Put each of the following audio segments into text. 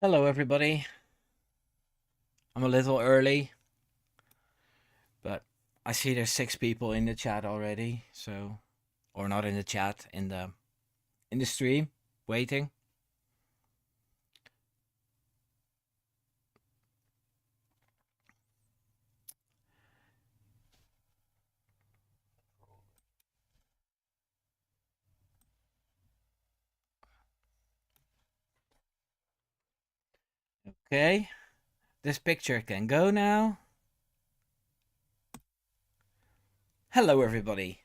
Hello, everybody. I'm a little early, but I see there's 6 people in the chat already. So, or not in the chat, in the stream, waiting. Okay, this picture can go now. Hello, everybody,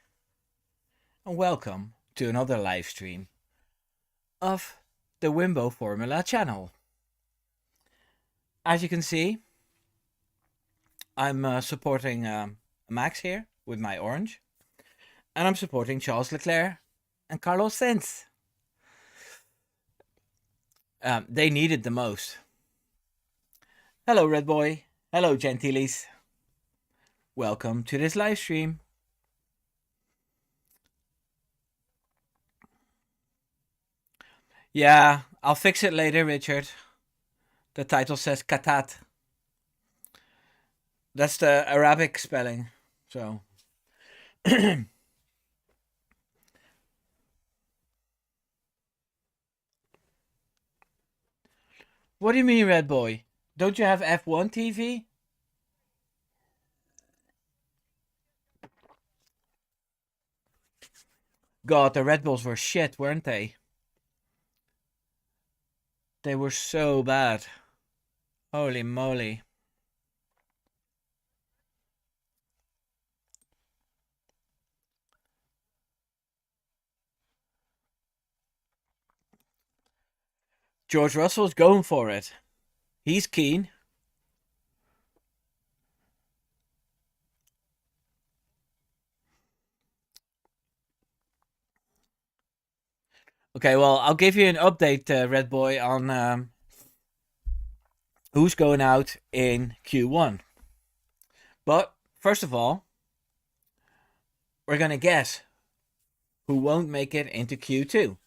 and welcome to another live stream of the Wimbo Formula channel. As you can see, I'm supporting Max here with my orange, and I'm supporting Charles Leclerc and Carlos Sainz. They needed the most. Hello, Red Boy. Hello, Gentiles. Welcome to this live stream. Yeah, I'll fix it later, Richard. The title says Katat. That's the Arabic spelling. So. What do you mean, Red Boy? Don't you have F1 TV? God, the Red Bulls were shit, weren't they? They were so bad. Holy moly. George Russell's going for it. He's keen. Okay, well, I'll give you an update, Red Boy, on who's going out in Q1. But first of all, we're going to guess who won't make it into Q2.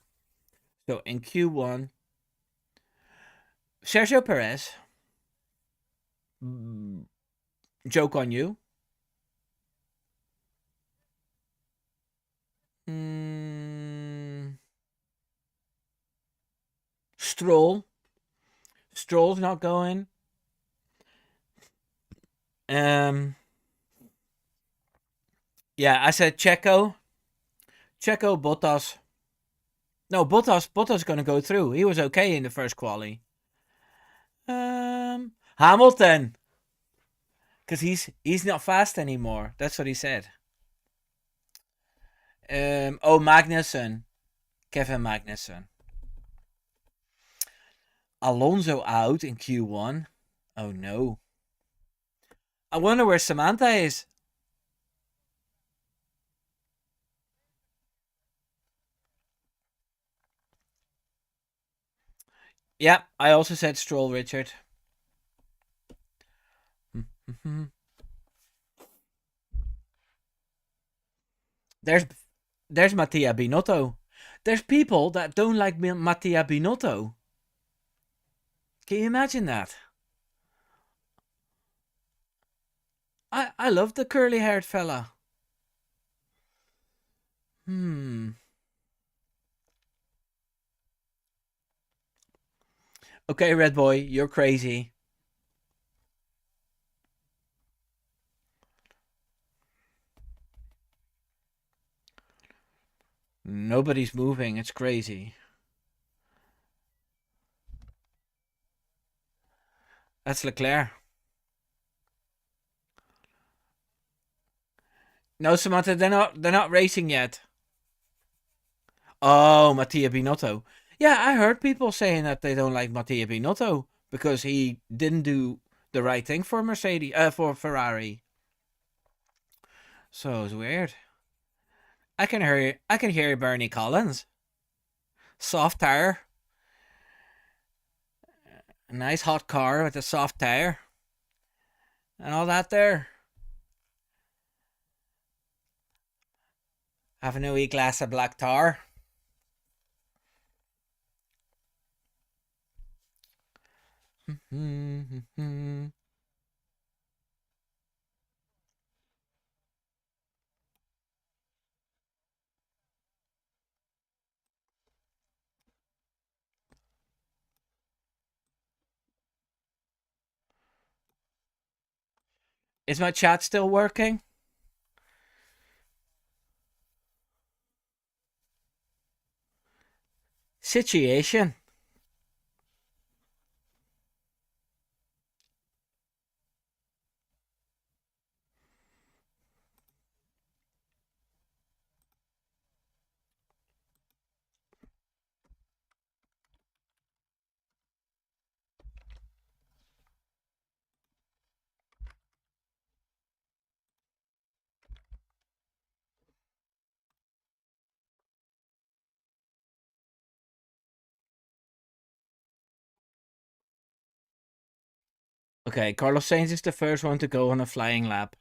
So in Q1, Sergio Perez, joke on you. Stroll. Stroll's not going. Yeah, I said Checo. Checo, Bottas. No, Bottas going to go through. He was okay in the first quali. Hamilton. Because he's not fast anymore. That's what he said. Magnussen. Kevin Magnussen. Alonso out in Q1. Oh no. I wonder where Samantha is. Yeah, I also said Stroll, Richard. There's Mattia Binotto. There's people that don't like Mattia Binotto. Can you imagine that? I love the curly haired fella. Okay, Red Boy, you're crazy. Nobody's moving. It's crazy. That's Leclerc. No, Samantha, they're not racing yet. Oh, Mattia Binotto. Yeah, I heard people saying that they don't like Mattia Binotto because he didn't do the right thing for for Ferrari. So it's weird. I can hear Bernie Collins. Soft tire. A nice hot car with a soft tire. And all that there. Having a wee glass of black tar. Is my chat still working? Situation. Okay, Carlos Sainz is the first one to go on a flying lap.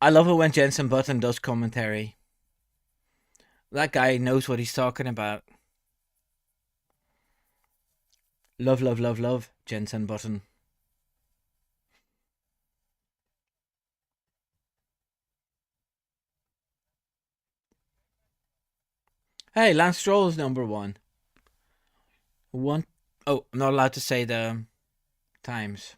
I love it when Jensen Button does commentary. That guy knows what he's talking about. Love, love, love, love Jensen Button. Hey, Lance Stroll is number one. One. Oh, I'm not allowed to say the times.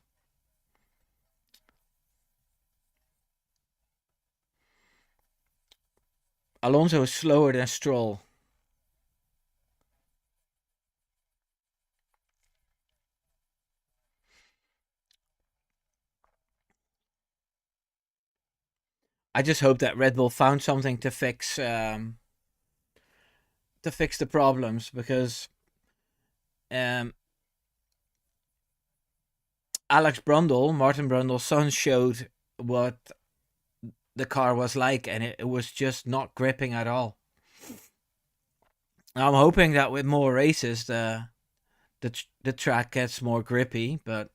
Alonso is slower than Stroll. I just hope that Red Bull found something to fix the problems, because um, Alex Brundle, Martin Brundle's son, showed what the car was like, and it was just not gripping at all. I'm hoping that with more races, the track gets more grippy, but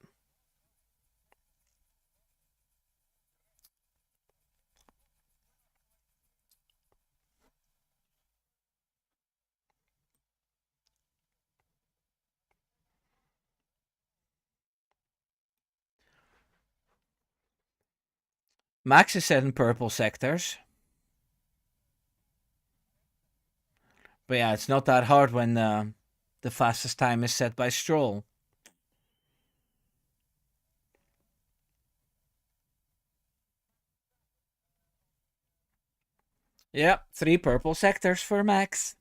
Max is set in purple sectors. But yeah, it's not that hard when the fastest time is set by Stroll. Yeah, 3 purple sectors for Max.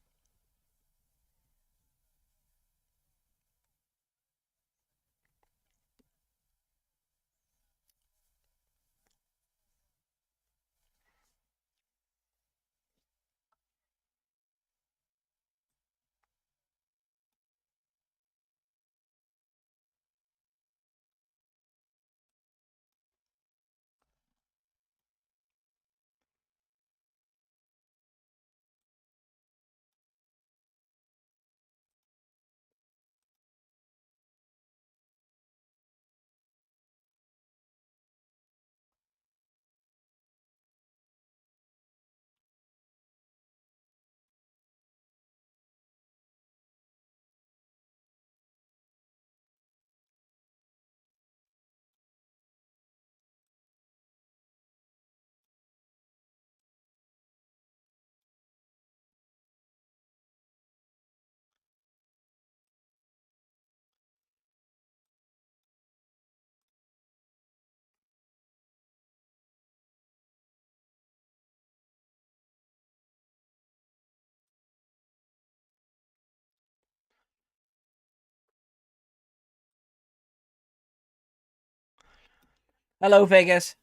Hello, Vegas.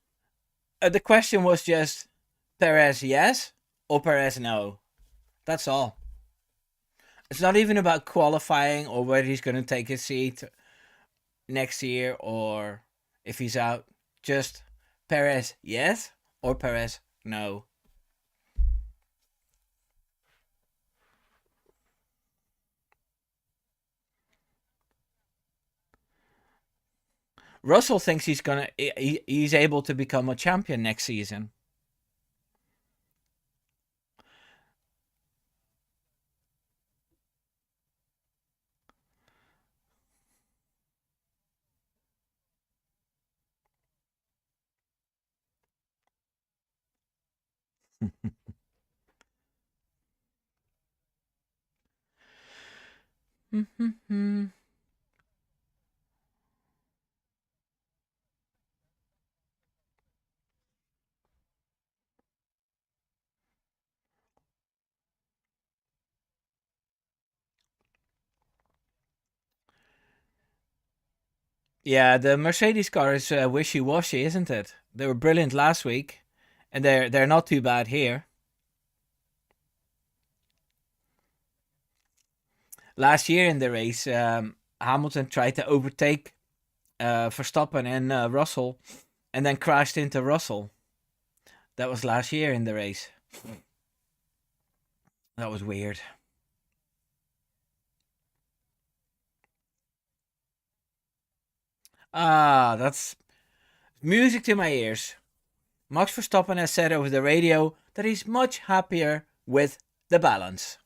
The question was just Perez yes or Perez no. That's all. It's not even about qualifying or whether he's going to take his seat next year or if he's out. Just Perez yes or Perez no. Russell thinks he's able to become a champion next season. Yeah, the Mercedes car is wishy-washy, isn't it? They were brilliant last week, and they're not too bad here. Last year in the race, Hamilton tried to overtake Verstappen and Russell, and then crashed into Russell. That was last year in the race. That was weird. Ah, that's music to my ears. Max Verstappen has said over the radio that he's much happier with the balance.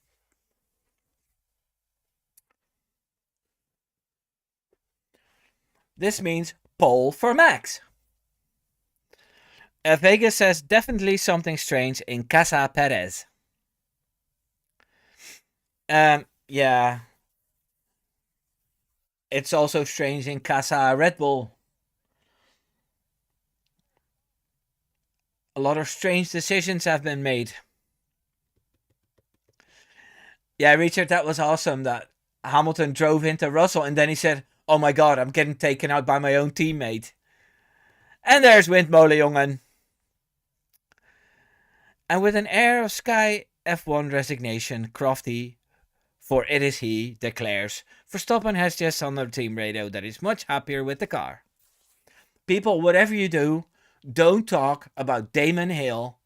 This means pole for Max. Vegas says definitely something strange in Casa Perez. Yeah, it's also strange in Casa Red Bull. A lot of strange decisions have been made. Yeah, Richard, that was awesome that Hamilton drove into Russell and then he said, "Oh my god, I'm getting taken out by my own teammate." And there's Windmolenjongen. And with an air of Sky F1 resignation, Crofty, for it is he, declares Verstappen has just on the team radio that he's much happier with the car. People, whatever you do, don't talk about Damon Hill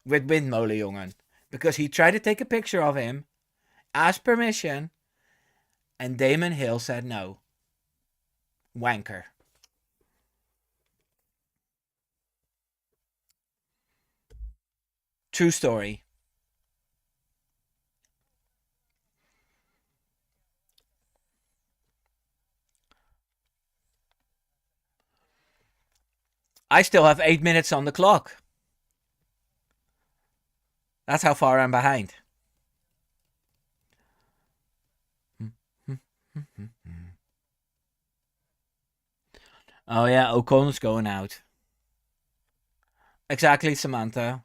with Windmolenjongen, because he tried to take a picture of him, asked permission, and Damon Hill said no. Wanker. True story. I still have 8 minutes on the clock. That's how far I'm behind. Oh yeah, Ocon's going out. Exactly, Samantha.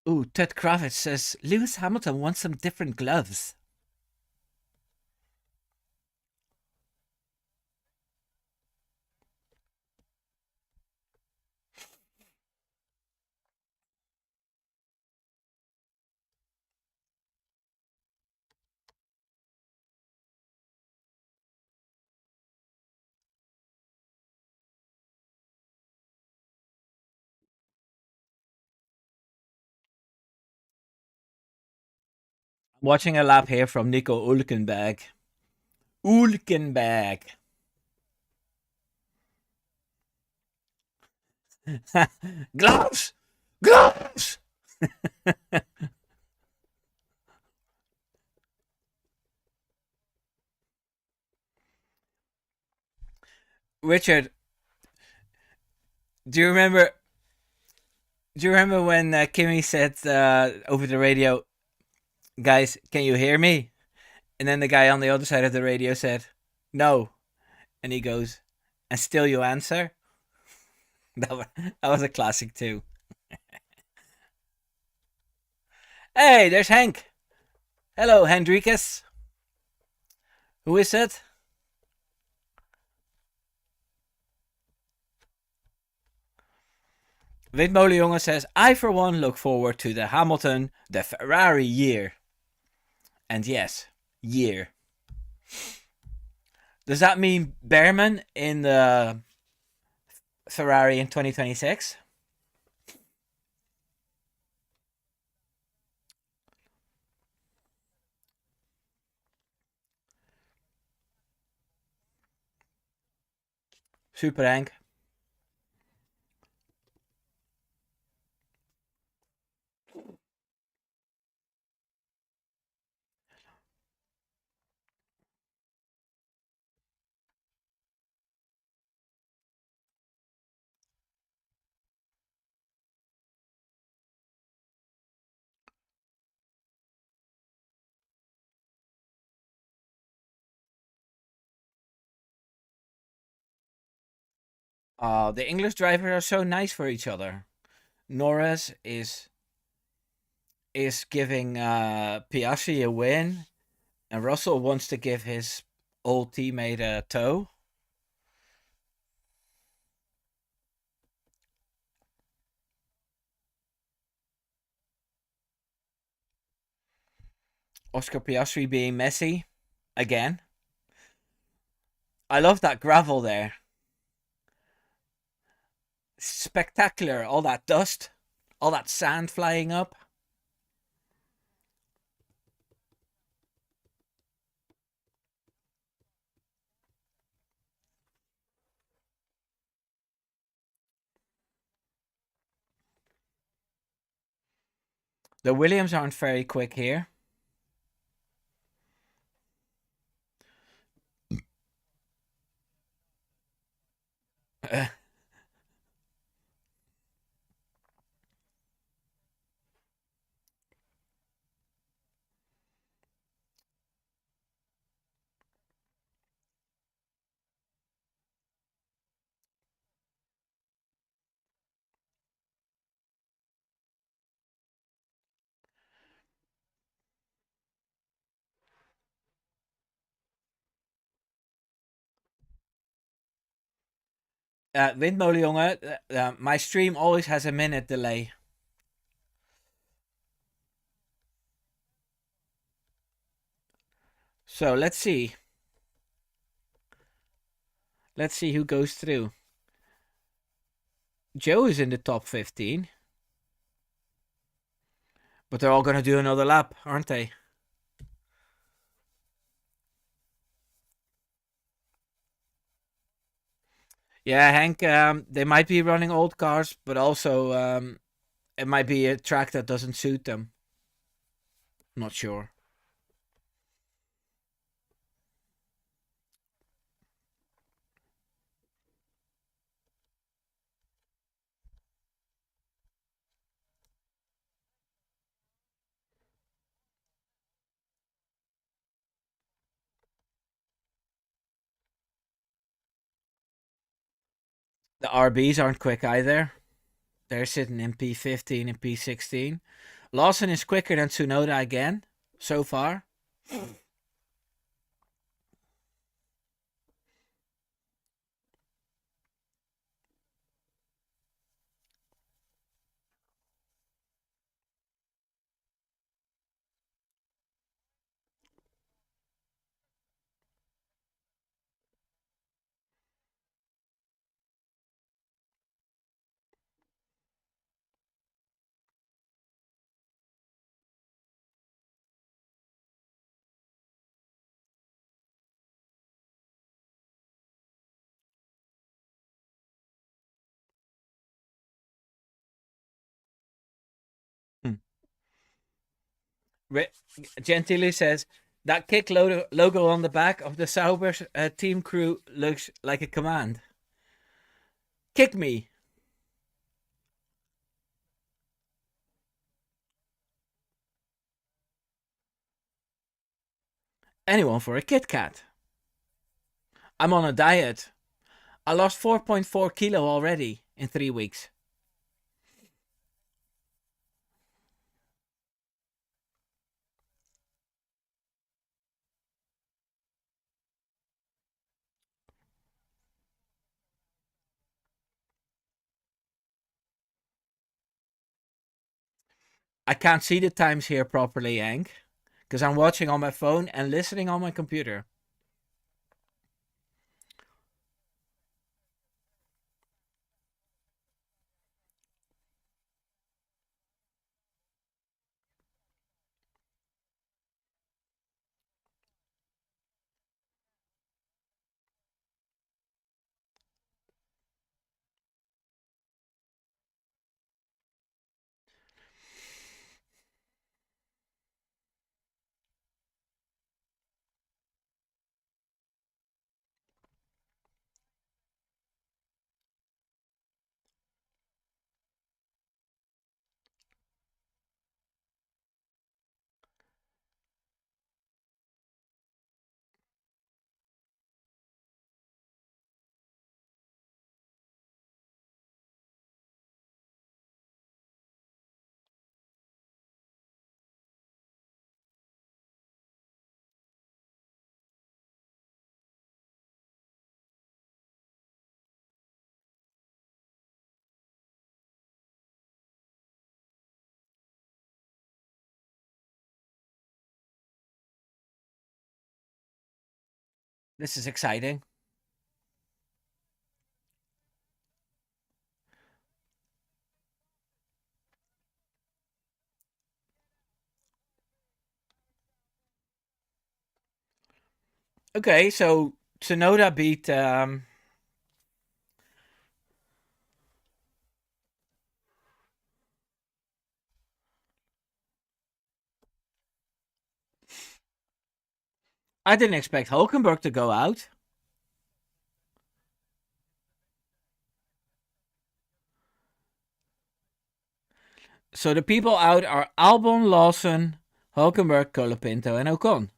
Ooh, Ted Kravitz says Lewis Hamilton wants some different gloves. Watching a lap here from Nico Ulkenberg. Ulkenberg. Gloves! Gloves! Richard, do you remember? Do you remember when Kimmy said over the radio, "Guys, can you hear me?" And then the guy on the other side of the radio said, "No," and he goes, "And still you answer." That was a classic too. Hey, there's Hank. Hello, Hendrikus. Who is it? Windmolenjongen says, I for one look forward to the Hamilton, the Ferrari year. And yes, year. Does that mean Behrman in the Ferrari in 2026? Super Hank. The English drivers are so nice for each other. Norris is giving Piastri a win, and Russell wants to give his old teammate a tow. Oscar Piastri being messy again. I love that gravel there. Spectacular. All that dust, all that sand flying up. The Williams aren't very quick here. Windmolen jongen, my stream always has a minute delay. So let's see. Let's see who goes through. Joe is in the top 15. But they're all going to do another lap, aren't they? Yeah, Hank, they might be running old cars, but also it might be a track that doesn't suit them. Not sure. The RBs aren't quick either. They're sitting in P15 and P16. Lawson is quicker than Tsunoda again, so far. Hmm. Gentili says that kick logo on the back of the Sauber team crew looks like a command. Kick me. Anyone for a Kit Kat. I'm on a diet. I lost 4.4 kilo already in 3 weeks. I can't see the times here properly, Hank. because I'm watching on my phone and listening on my computer. This is exciting. Okay, so Tsunoda beat. I didn't expect Hulkenberg to go out. So the people out are Albon, Lawson, Hulkenberg, Colapinto, and Ocon.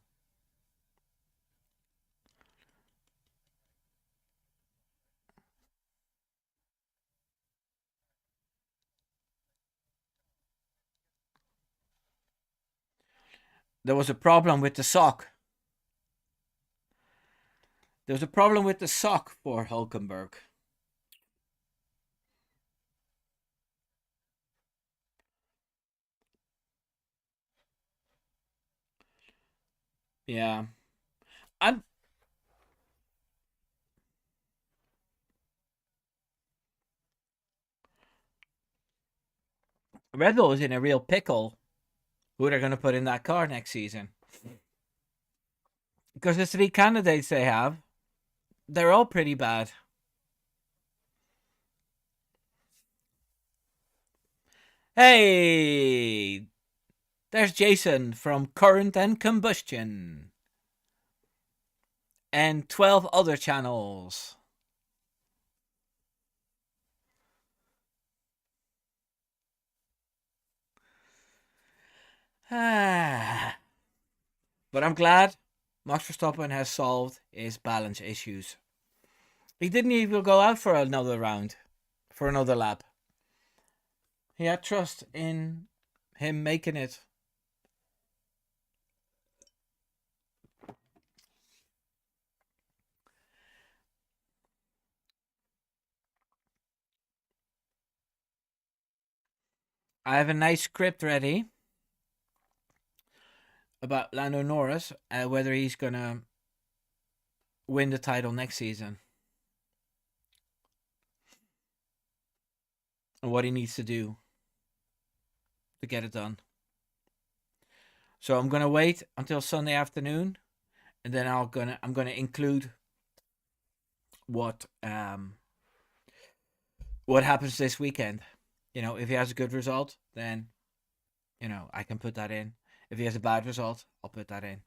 There was a problem with the sock. There was a problem with the sock for Hulkenberg. Yeah. I'm Red Bull is in a real pickle who they're going to put in that car next season. Because the three candidates they have, they're all pretty bad. Hey, there's Jason from Current and Combustion. And 12 other channels. But I'm glad Max Verstappen has solved his balance issues. He didn't even go out for another round, for another lap. He had trust in him making it. I have a nice script ready about Lando Norris, whether he's gonna win the title next season, and what he needs to do to get it done. So I'm gonna wait until Sunday afternoon, and then I'm gonna include what happens this weekend. You know, if he has a good result, then I can put that in. If he has a bad result, I'll put that in.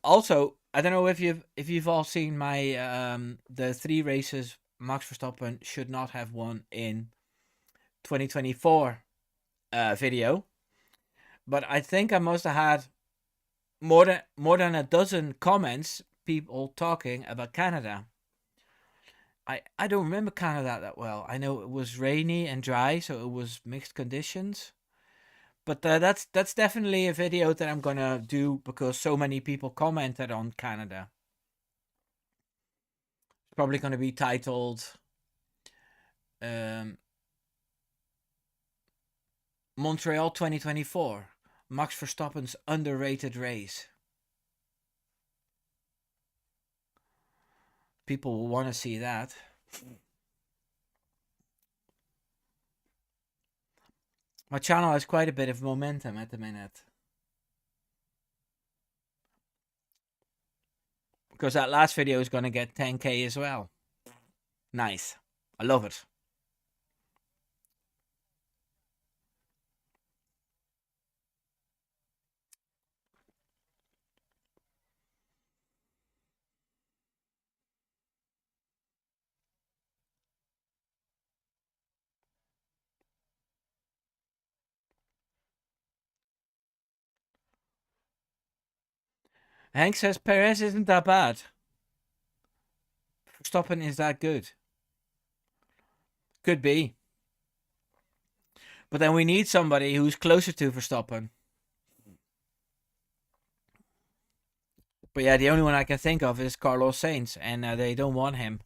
Also, I don't know if you've all seen my the 3 races Max Verstappen should not have won in 2024 video, but I think I must have had more than a dozen comments, people talking about Canada. I don't remember Canada that well. I know it was rainy and dry, so it was mixed conditions. But that's definitely a video that I'm gonna do because so many people commented on Canada. It's probably gonna be titled um, Montreal 2024 Max Verstappen's underrated race. People will want to see that. My channel has quite a bit of momentum at the minute. Because that last video is going to get 10k as well. Nice. I love it. Hank says Perez isn't that bad. Verstappen is that good. Could be. But then we need somebody who's closer to Verstappen. But yeah, the only one I can think of is Carlos Sainz, and they don't want him.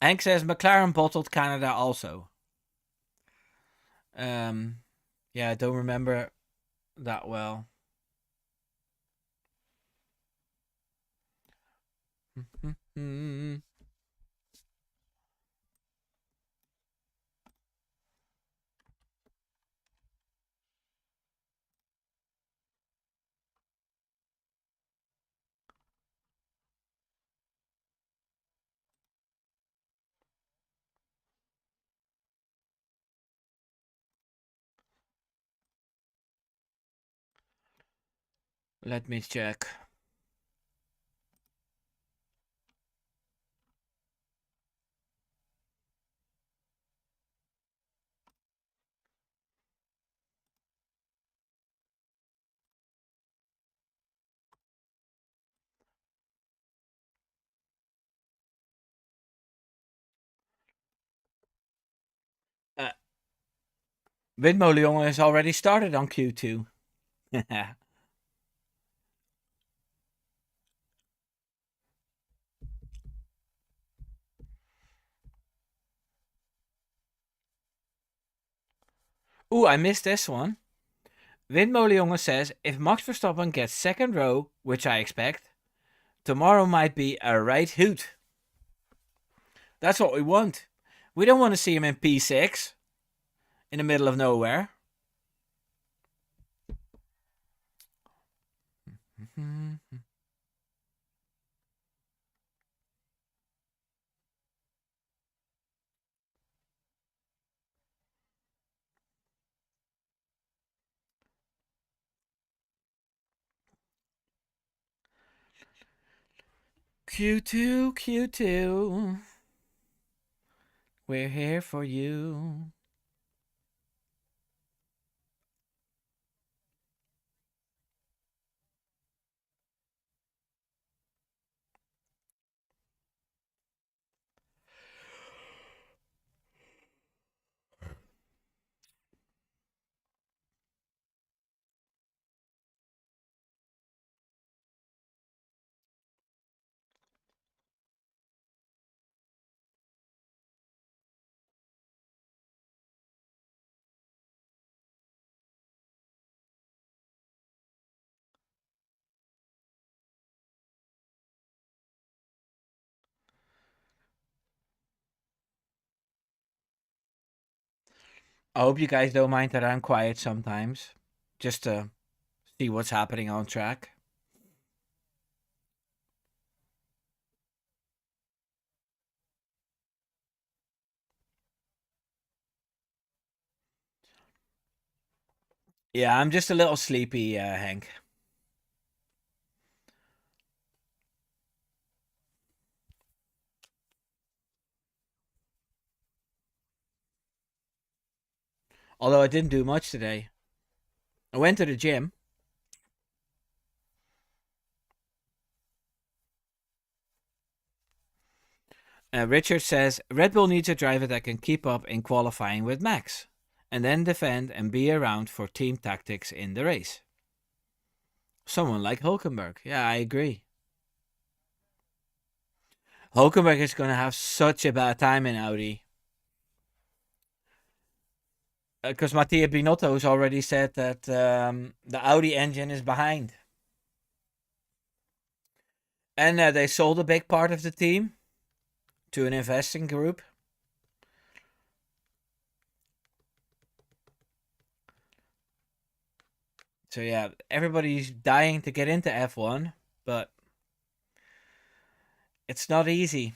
Hank says McLaren bottled Canada also. Yeah, I don't remember that well. Let me check. Windmolenjongen has already started on Q2. Ooh, I missed this one. Windmolenjongen says, if Max Verstappen gets second row, which I expect, tomorrow might be a right hoot. That's what we want. We don't want to see him in P6 in the middle of nowhere. Q2, Q2. We're here for you. I hope you guys don't mind that I'm quiet sometimes. Just to see what's happening on track. Yeah, I'm just a little sleepy, Hank. Although I didn't do much today. I went to the gym. Richard says Red Bull needs a driver that can keep up in qualifying with Max, and then defend and be around for team tactics in the race. Someone like Hulkenberg. Yeah, I agree. Hulkenberg is going to have such a bad time in Audi. because Mattia Binotto has already said that the Audi engine is behind, and they sold a big part of the team to an investing group. So yeah, everybody's dying to get into F1, but it's not easy.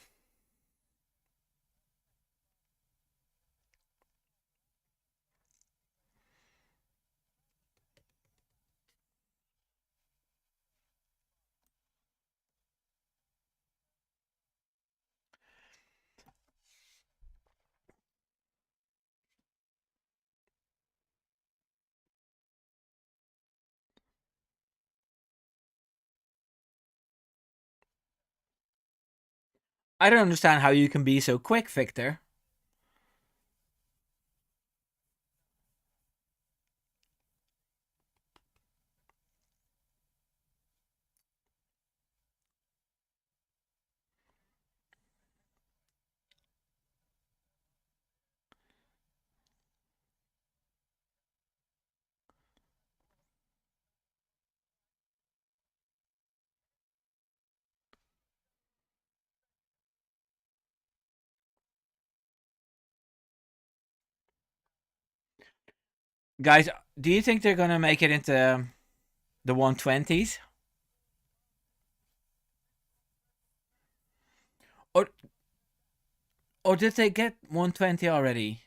I don't understand how you can be so quick, Victor. Guys, do you think they're gonna make it into the 120s? Or did they get 120 already?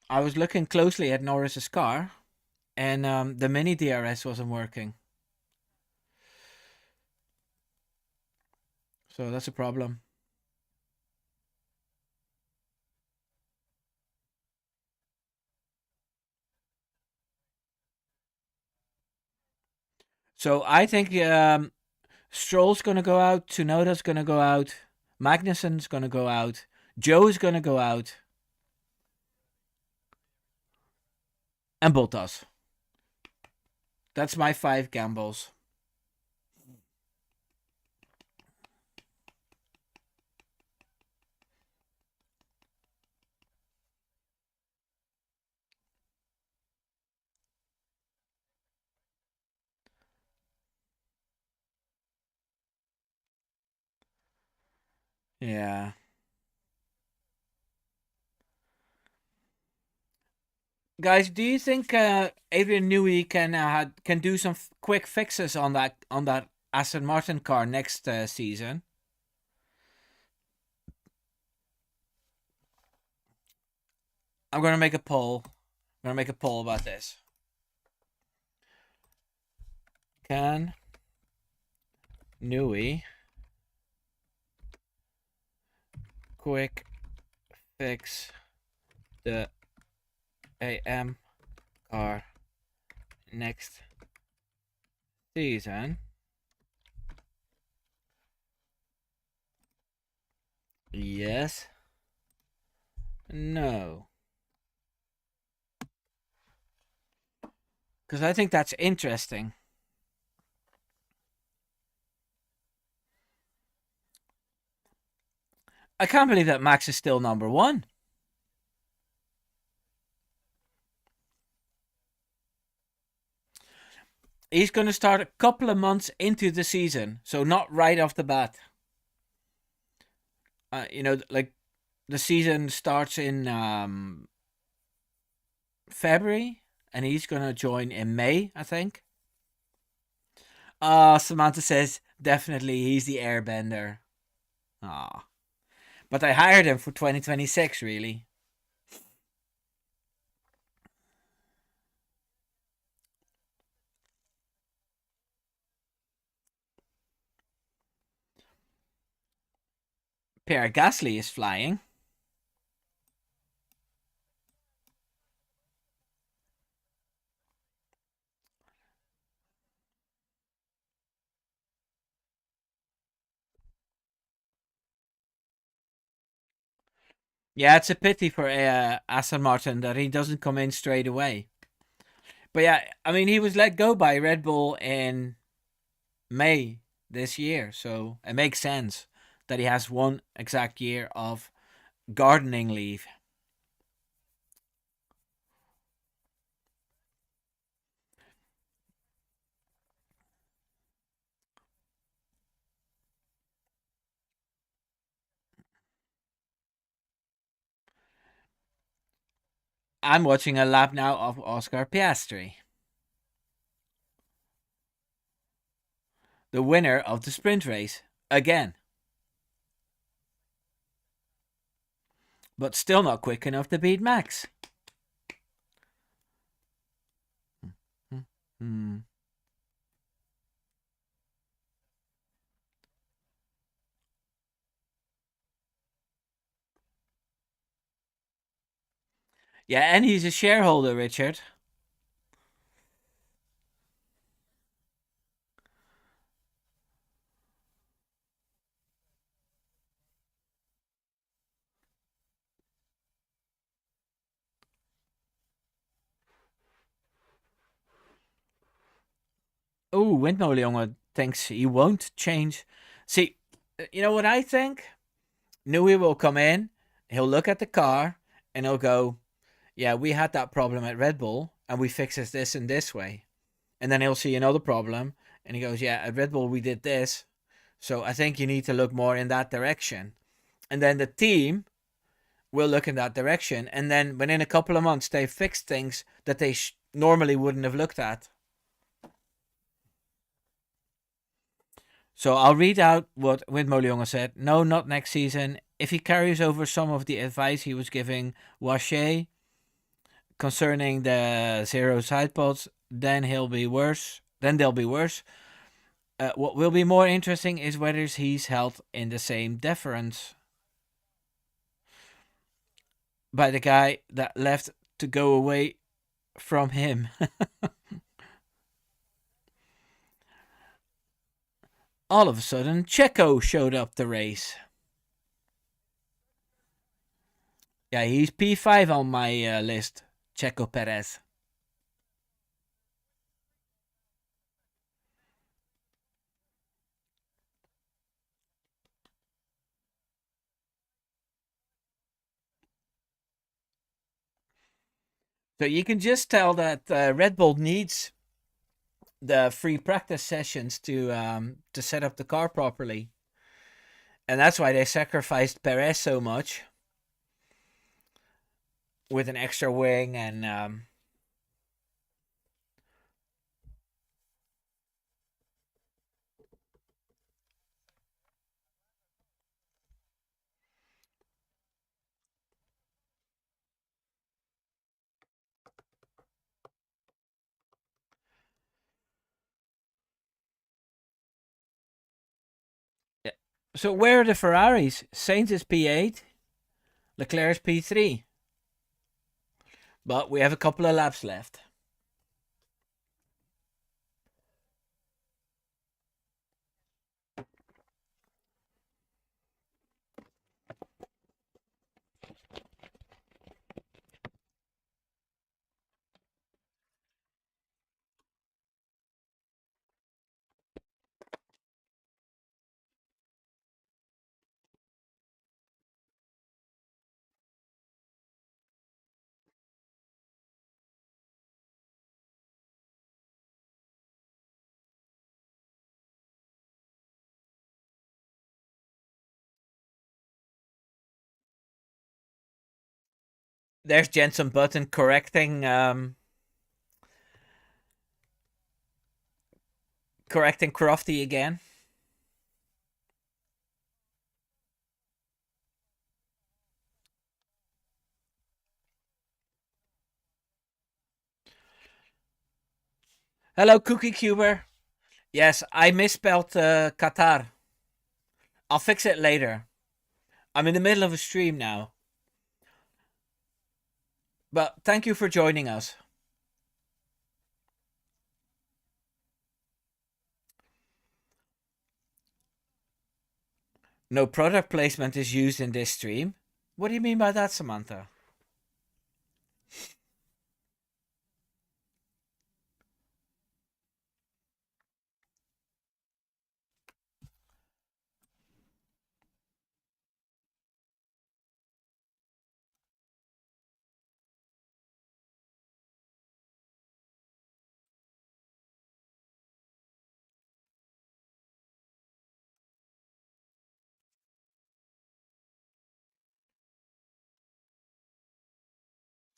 I was looking closely at Norris's car, and the mini DRS wasn't working. So that's a problem. So I think Stroll's gonna go out, Tsunoda's gonna go out, Magnussen's gonna go out, Joe's gonna go out, and Bottas. That's my 5 gambles. Yeah. Guys, do you think Adrian Newey can do some quick fixes on that Aston Martin car next season? I'm gonna make a poll. I'm gonna make a poll about this. Can Newey quick fix the AM car next season? Yes. No. Because I think that's interesting. I can't believe that Max is still number 1. He's going to start a couple of months into the season, so not right off the bat. Like the season starts in February, and he's going to join in May, I think. Samantha says definitely he's the airbender. Ah, but I hired him for 2026, really. Pierre Gasly is flying. Yeah, it's a pity for Aston Martin that he doesn't come in straight away. But yeah, I mean, he was let go by Red Bull in May this year, so it makes sense that he has one exact year of gardening leave. I'm watching a lap now of Oscar Piastri, the winner of the sprint race, again, but still not quick enough to beat Max. Hmm. Yeah, and he's a shareholder, Richard. Oh, Windmolen thinks he won't change. See, you know what I think? Nui will come in, he'll look at the car, and he'll go, "Yeah, we had that problem at Red Bull, and we fixed it this and this way." And then he'll see another problem, and he goes, "Yeah, at Red Bull we did this, so I think you need to look more in that direction." And then the team will look in that direction, and then within a couple of months they fixed things that they normally wouldn't have looked at. So I'll read out what Windmolenjongen said. No, not next season. If he carries over some of the advice he was giving Wache concerning the zero side pods, then he'll be worse. Then they'll be worse. What will be more interesting is whether he's held in the same deference by the guy that left to go away from him. All of a sudden, Checo showed up the race. Yeah, he's P5 on my list. Checo Perez. So you can just tell that Red Bull needs the free practice sessions to set up the car properly, and that's why they sacrificed Perez so much with an extra wing and yeah. So where are the Ferraris? Sainz is P8, Leclerc is P3, but we have a couple of laps left. There's Jenson Button correcting Crofty again. Hello, Cookie Cuber. Yes, I misspelled Qatar. I'll fix it later. I'm in the middle of a stream now. But thank you for joining us. No product placement is used in this stream. What do you mean by that, Samantha?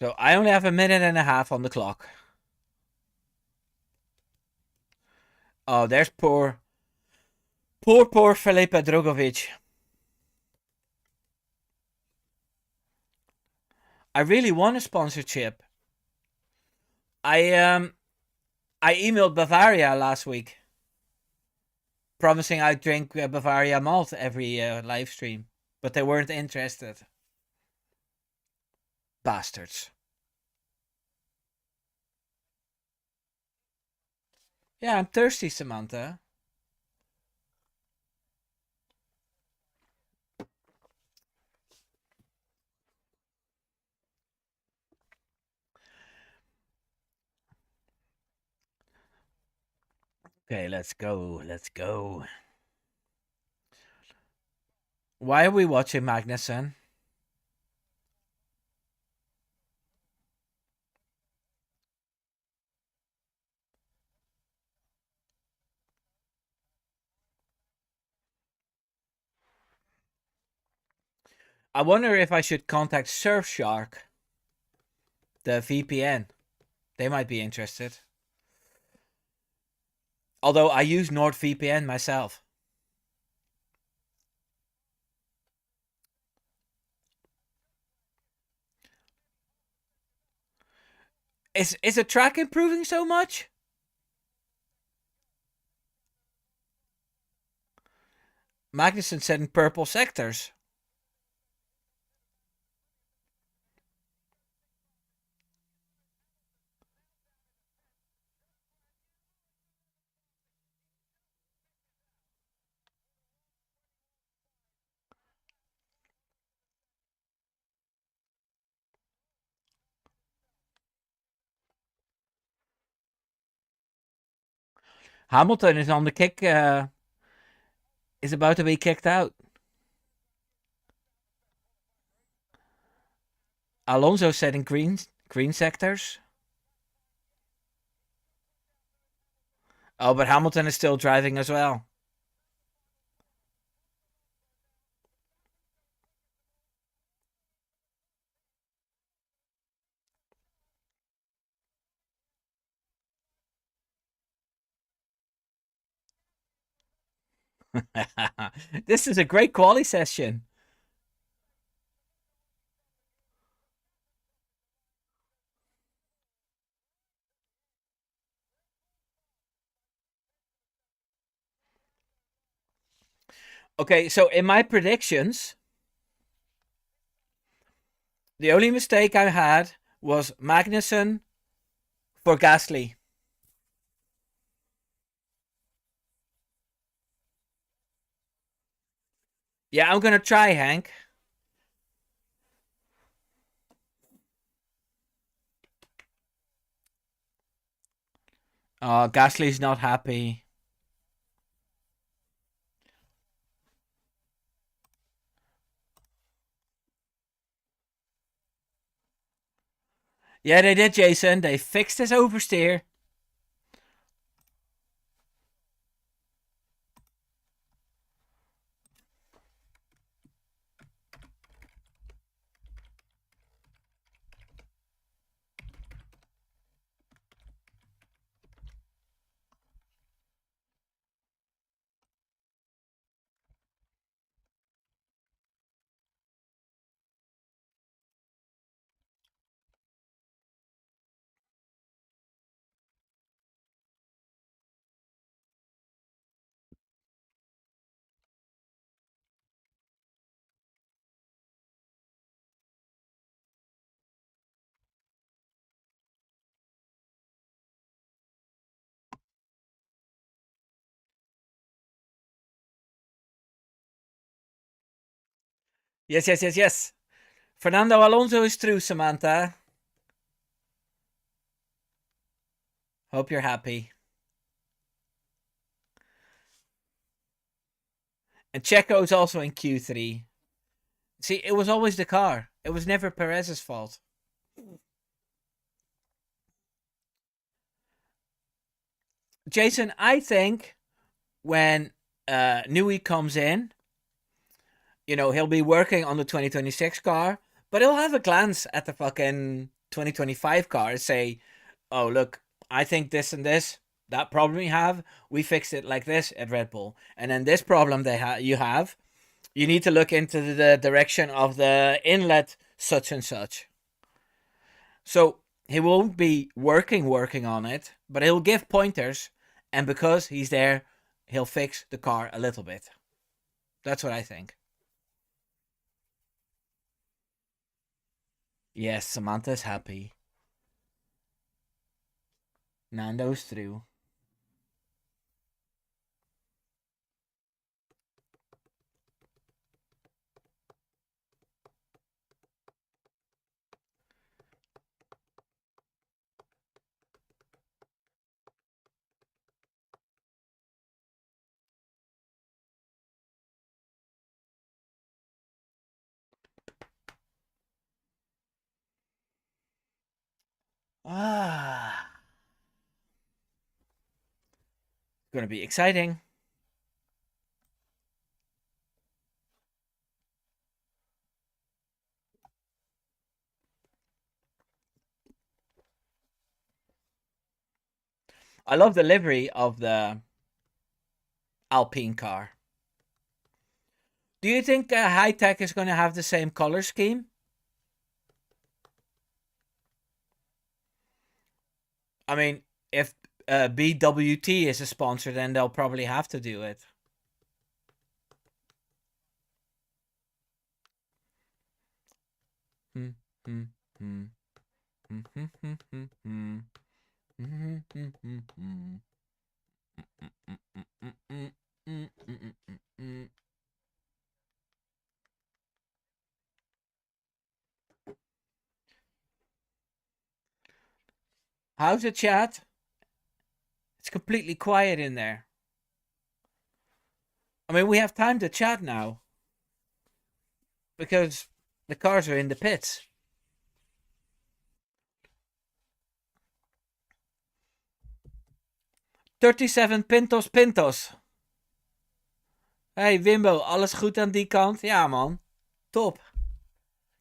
So I only have a minute and a half on the clock. Oh, there's poor Felipe Drogovic. I really want a sponsorship. I um I emailed Bavaria last week, promising I'd drink Bavaria malt every live stream, but they weren't interested. Bastards. Yeah, I'm thirsty, Samantha. Okay, let's go. Let's go. Why are we watching Magnussen? I wonder if I should contact Surfshark, the VPN. They might be interested. Although I use NordVPN myself. Is the track improving so much? Magnussen said in purple sectors. Hamilton is on the kick. Is about to be kicked out. Alonso said in green sectors. Oh, but Hamilton is still driving as well. This is a great quali session. Okay, so in my predictions, the only mistake I had was Magnussen for Gasly. Yeah, I'm gonna try, Hank. Gasly's not happy. Yeah, they did, Jason. They fixed his oversteer. Yes, yes, yes, yes. Fernando Alonso is through, Samantha. Hope you're happy. And Checo is also in Q3. See, it was always the car. It was never Perez's fault. Jason, I think when Newey comes in, he'll be working on the 2026 car, but he'll have a glance at the fucking 2025 car and say, oh, look, I think this and this, that problem you have, we fixed it like this at Red Bull. And then this problem you have, you need to look into the direction of the inlet such and such. So he won't be working on it, but he'll give pointers, and because he's there, he'll fix the car a little bit. That's what I think. Yes, Samantha's happy. Nando's through. Ah, gonna be exciting. I love the livery of the Alpine car. Do you think High Tech is going to have the same color scheme? I mean, if BWT is a sponsor, then they'll probably have to do it. How's it, chat? It's completely quiet in there. I mean, we have time to chat now because the cars are in the pits. 37 Pintos. Hey Wimbo, alles goed aan die kant? Ja man, top.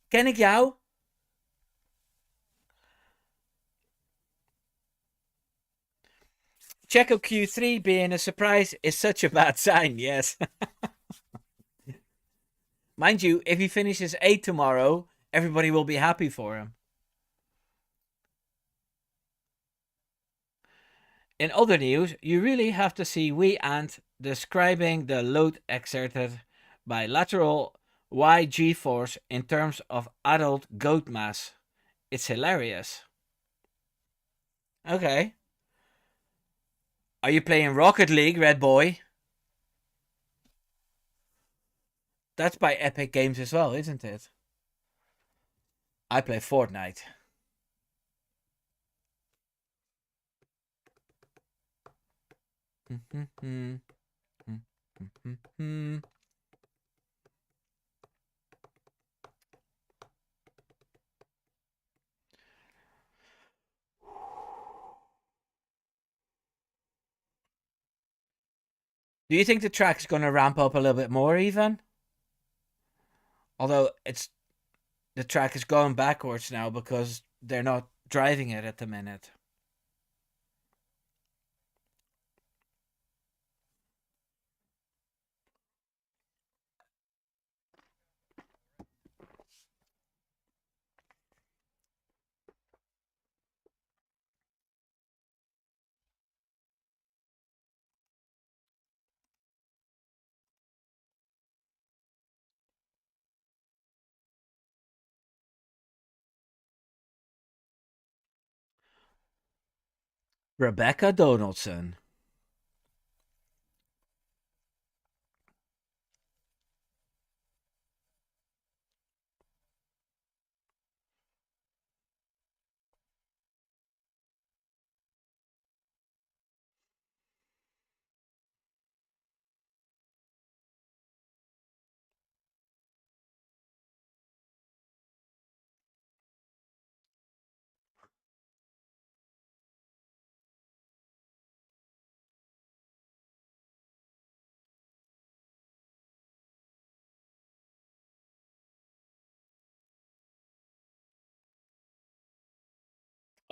Ken ik jou? Checo Q3 being a surprise is such a bad sign, yes. Mind you, if he finishes 8 tomorrow, everybody will be happy for him. In other news, you really have to see Wee Ant describing the load exerted by lateral Y G-force in terms of adult goat mass. It's hilarious. Okay. Are you playing Rocket League, Red Boy? That's by Epic Games as well, isn't it? I play Fortnite. Do you think the track's going to ramp up a little bit more even? Although the track is going backwards now because they're not driving it at the minute. Rebecca Donaldson.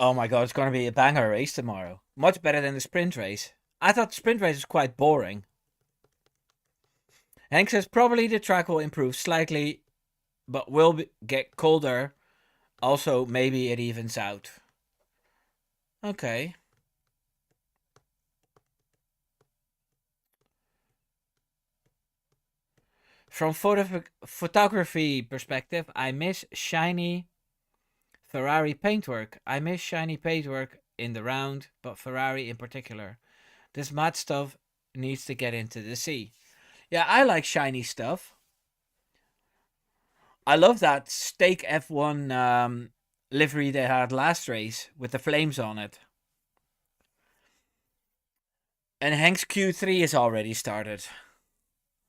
Oh my god, it's going to be a banger race tomorrow. Much better than the sprint race. I thought the sprint race was quite boring. Hank says probably the track will improve slightly, but will get colder. Also, maybe it evens out. Okay. From photography perspective, I miss shiny Ferrari paintwork. I miss shiny paintwork in the round, but Ferrari in particular. This matte stuff needs to get into the sea. Yeah, I like shiny stuff. I love that steak F1 livery they had last race with the flames on it. And Hank's Q3 is already started.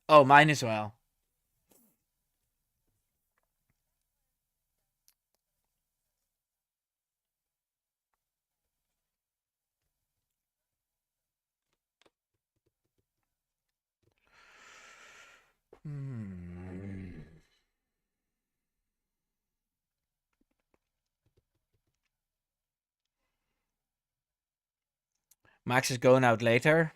Oh, mine as well. Hmm. Max is going out later.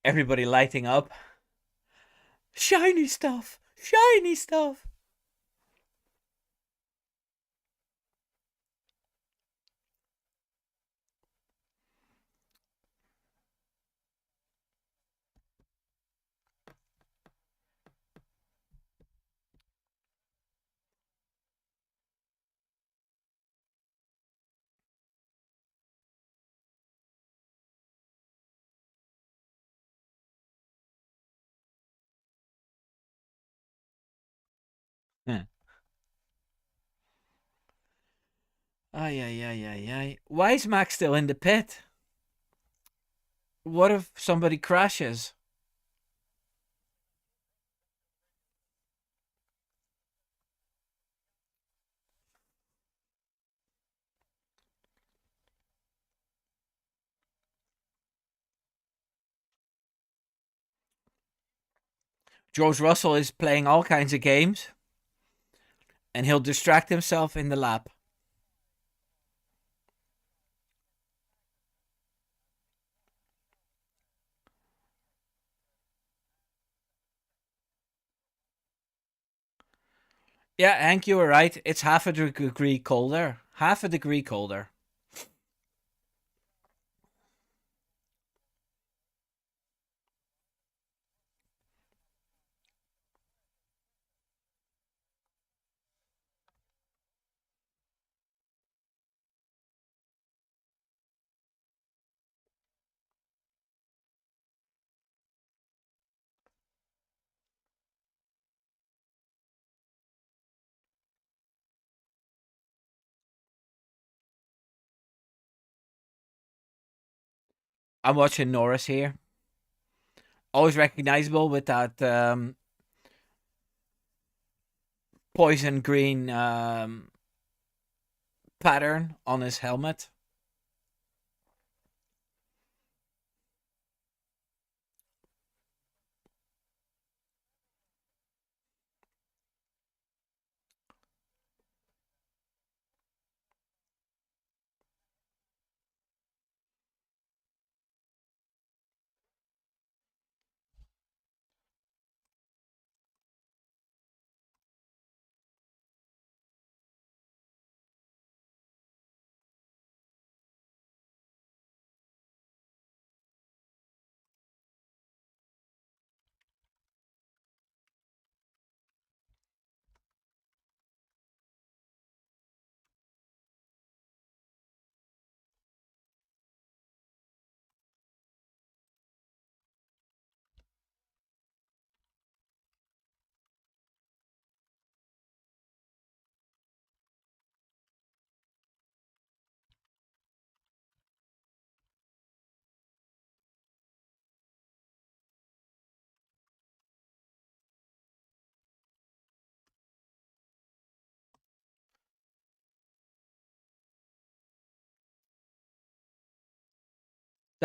Everybody lighting up. Shiny stuff! Shiny stuff! Ay, ay, ay, ay, ay. Why is Max still in the pit? What if somebody crashes? George Russell is playing all kinds of games and he'll distract himself in the lap. Yeah, Hank, you were right. It's half a degree colder. Half a degree colder. I'm watching Norris here. Always recognizable with that poison green pattern on his helmet.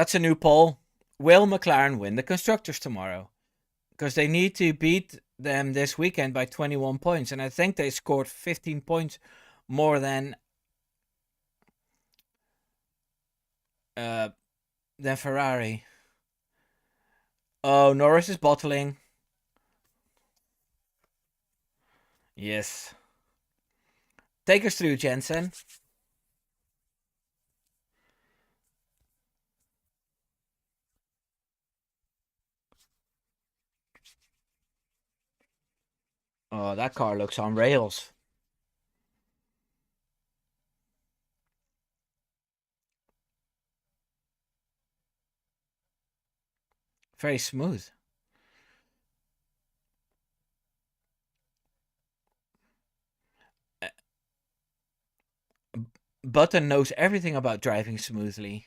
That's a new poll. Will McLaren win the constructors tomorrow? Because they need to beat them this weekend by 21 points, and I think they scored 15 points more uh, than Ferrari. Oh, Norris is bottling. Yes. Take us through, Jensen. Oh, that car looks on rails. Very smooth. Uh, Button knows everything about driving smoothly.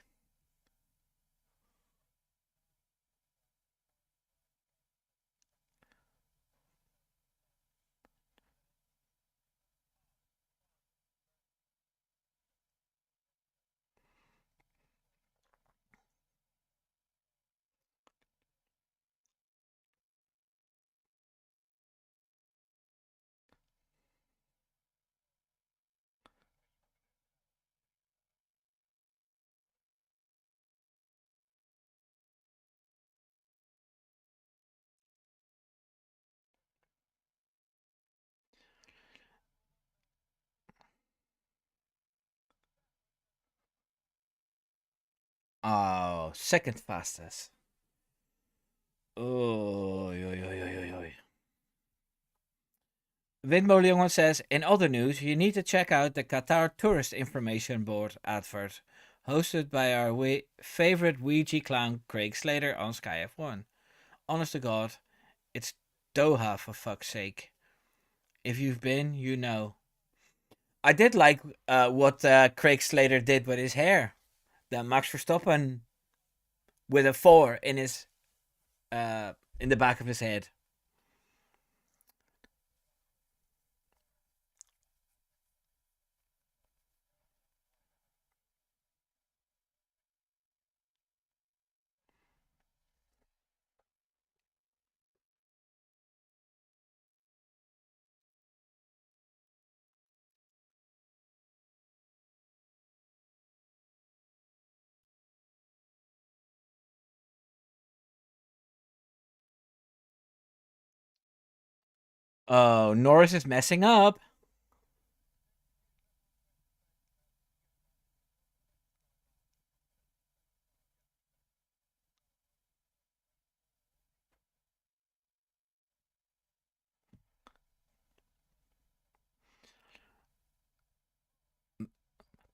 Oh, second fastest. Oh, oi, oi, oi, oi, oi. Windmolenjongen says, in other news, you need to check out the Qatar Tourist Information Board advert, hosted by our favorite Ouija clown Craig Slater on Sky F1. Honest to God, it's Doha for fuck's sake. If you've been, you know. I did like what Craig Slater did with his hair. The Max Verstappen with a 4 in the back of his head. Oh, Norris is messing up.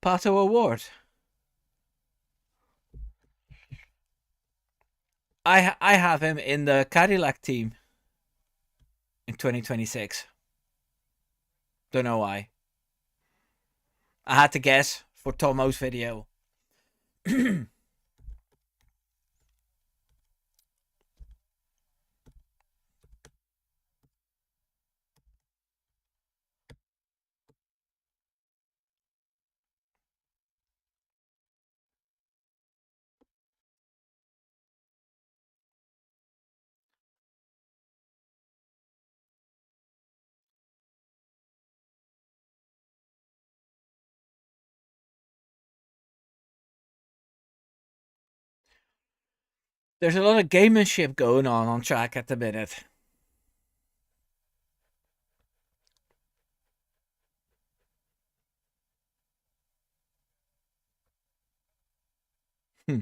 Pato Award. I have him in the Cadillac team in 2026. Don't know why. I had to guess for Tomo's video. There's a lot of gamemanship going on track at the minute. Hmm.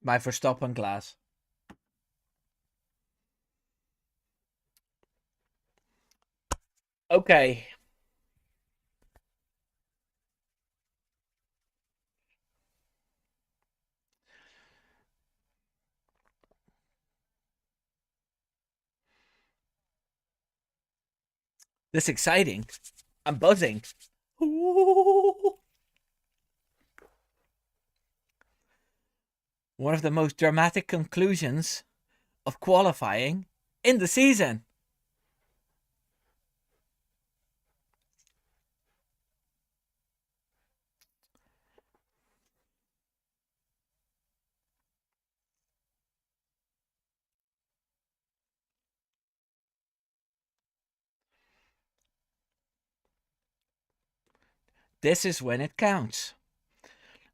My Verstappen glass. Okay. This is exciting. I'm buzzing. Ooh. One of the most dramatic conclusions of qualifying in the season. This is when it counts.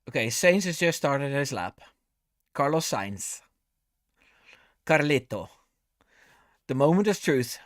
Okay, Sainz has just started his lap. Carlos Sainz. Carlito. The moment of truth.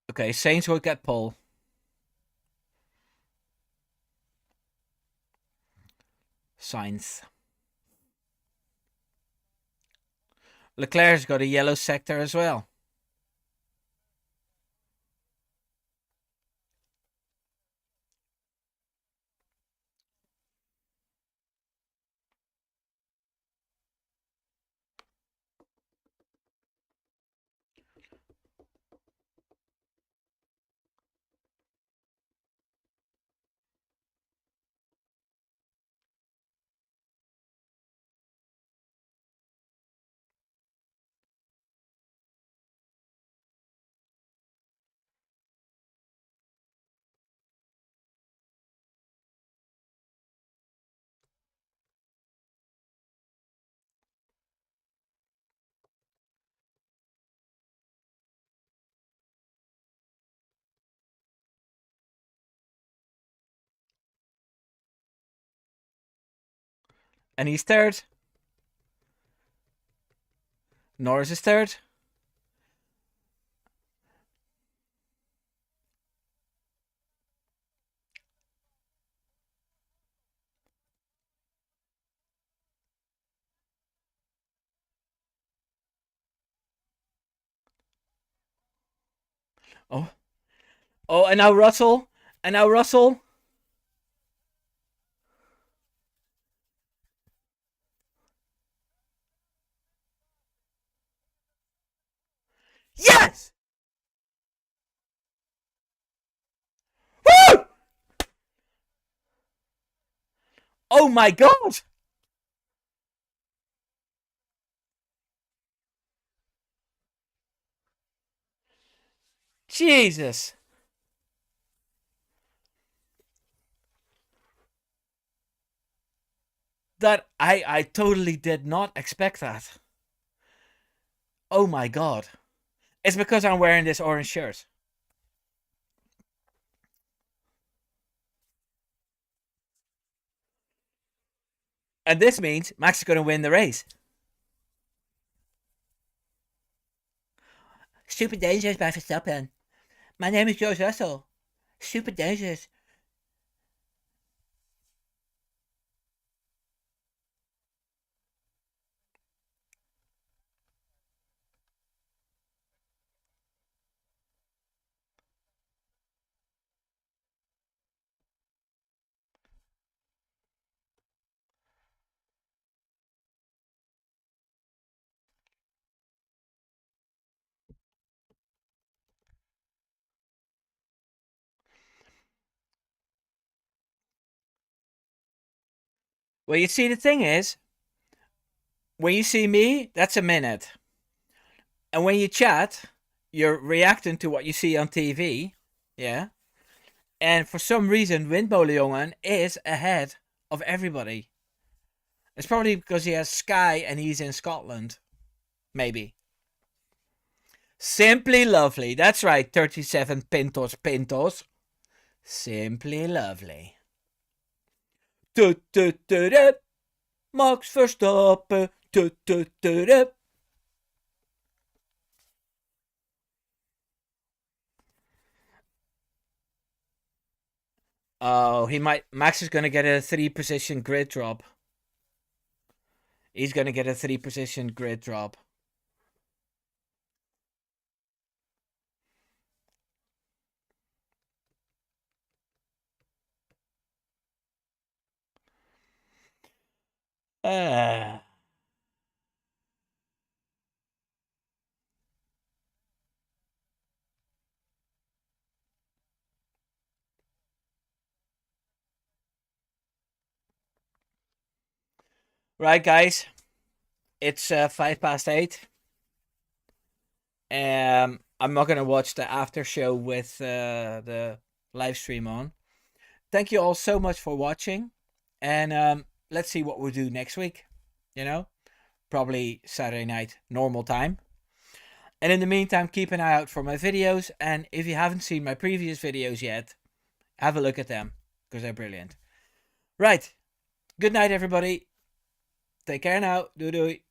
Okay, Sainz will get pole. Sainz. Leclerc's got a yellow sector as well. And he's third. Norris is third. Oh. Oh, and now Russell. And now Russell. Yes! Woo! Oh my god! Jesus. That I totally did not expect that. Oh my god. It's because I'm wearing this orange shirt. And this means Max is going to win the race. Super dangerous by Verstappen. My name is George Russell. Super dangerous. Well, you see, the thing is, when you see me, that's a minute. And when you chat, you're reacting to what you see on TV. Yeah. And for some reason, Windmolenjongen is ahead of everybody. It's probably because he has Sky and he's in Scotland. Maybe. Simply lovely. That's right, 37 Pintos Pintos. Simply lovely. Max Verstappen. Oh, he might. Max is going to get a 3-position grid drop. He's going to get a 3-position grid drop. Uh, right, guys. It's 8:05. I'm not gonna watch the after show with the live stream on. Thank you all so much for watching, and let's see what we'll do next week. You know, probably Saturday night, normal time. And in the meantime, keep an eye out for my videos. And if you haven't seen my previous videos yet, have a look at them because they're brilliant. Right. Good night, everybody. Take care now. Doei doei.